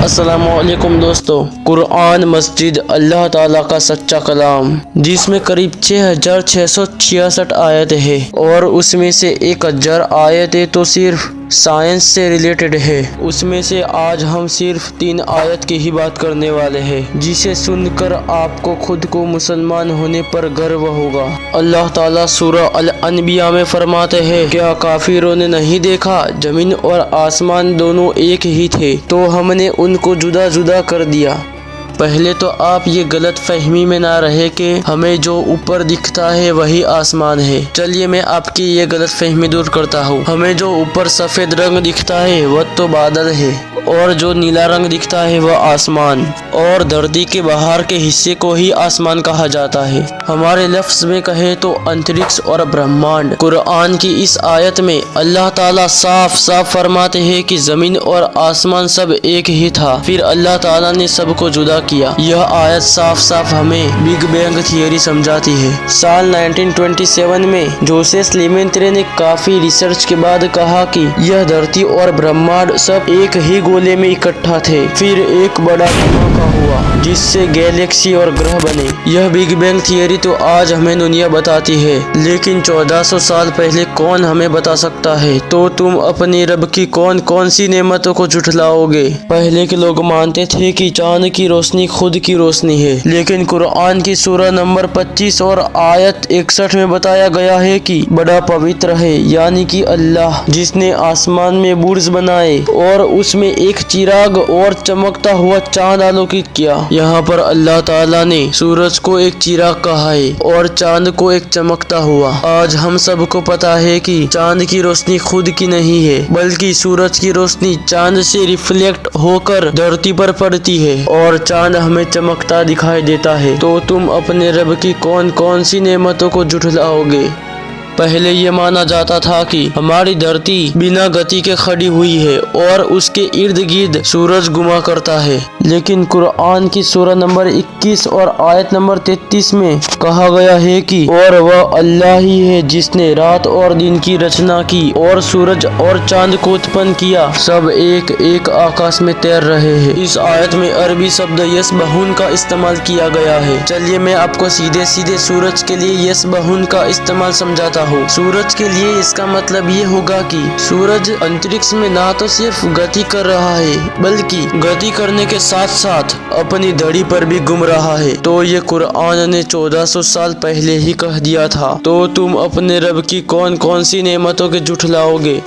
अस्सलाम वालेकुम दोस्तों। कुरान मस्जिद अल्लाह ताला का सच्चा कलाम, जिसमें करीब 6666 आयतें हैं और उसमें से 1000 आयतें तो सिर्फ साइंस से रिलेटेड है। उसमें से आज हम सिर्फ 3 आयत की ही बात करने वाले हैं, जिसे सुनकर आपको खुद को मुसलमान होने पर गर्व होगा। अल्लाह ताला सूरह अल अनबिया में फरमाते हैं, क्या काफिरों ने नहीं देखा जमीन और आसमान दोनों एक ही थे, तो हमने उनको जुदा जुदा कर दिया। पहले तो आप ये गलत फहमी में ना रहे कि हमें जो ऊपर दिखता है वही आसमान है। चलिए मैं आपकी ये गलत फहमी दूर करता हूँ। हमें जो ऊपर सफ़ेद रंग दिखता है वह तो बादल है, और जो नीला रंग दिखता है वह आसमान, और धरती के बाहर के हिस्से को ही आसमान कहा जाता है। हमारे लफ्ज़ में कहे तो अंतरिक्ष और ब्रह्मांड। कुरान की इस आयत में अल्लाह ताला साफ साफ फरमाते हैं कि ज़मीन और आसमान सब एक ही था, फिर अल्लाह ताला ने सबको जुदा किया। यह आयत साफ साफ हमें बिग बैंग थियरी समझाती है। साल 1927 में जोसेफ लिमेंट्रे ने काफी रिसर्च के बाद कहा कि यह धरती और ब्रह्मांड सब एक ही गोले में इकट्ठा थे। फिर एक बड़ा धमाका हुआ जिससे गैलेक्सी और ग्रह बने। यह बिग बैंग थियरी तो आज हमें दुनिया बताती है, लेकिन 1400 साल पहले कौन हमें बता सकता है? तो तुम अपने रब की कौन कौन सी नेमतों को झुठलाओगे? पहले के लोग मानते थे कि चांद की रोशनी खुद की रोशनी है, लेकिन कुरान की सूरह नंबर 25 और आयत 61 में बताया गया है कि बड़ा पवित्र है, यानी कि अल्लाह, जिसने आसमान में बुर्ज बनाए और उसमें एक चिराग और चमकता हुआ चांद आलोकित किया। यहाँ पर अल्लाह ताला ने सूरज को एक चिराग कहा है और चांद को एक चमकता हुआ। आज हम सबको पता है कि चांद की रोशनी खुद की नहीं है, बल्कि सूरज की रोशनी चांद से रिफ्लेक्ट होकर धरती पर पड़ती है और चांद हमें चमकता दिखाई देता है। तो तुम अपने रब की कौन कौन सी नेमतों को झुठलाओगे? पहले ये माना जाता था कि हमारी धरती बिना गति के खड़ी हुई है और उसके इर्द गिर्द सूरज घुमा करता है, लेकिन कुरान की सूरह नंबर 21 और आयत नंबर 33 में कहा गया है कि और वह अल्लाह ही है जिसने रात और दिन की रचना की और सूरज और चांद को उत्पन्न किया, सब एक एक आकाश में तैर रहे हैं। इस आयत में अरबी शब्द यसबहुन का इस्तेमाल किया गया है। चलिए मैं आपको सीधे सीधे सूरज के लिए यसबहुन का इस्तेमाल समझाता हूँ। सूरज के लिए इसका मतलब ये होगा कि सूरज अंतरिक्ष में ना तो सिर्फ गति कर रहा है, बल्कि गति करने के साथ साथ अपनी धड़ी पर भी घूम रहा है। तो ये कुरान ने 1400 साल पहले ही कह दिया था। तो तुम अपने रब की कौन कौन सी नेमतों के झुठलाओगे?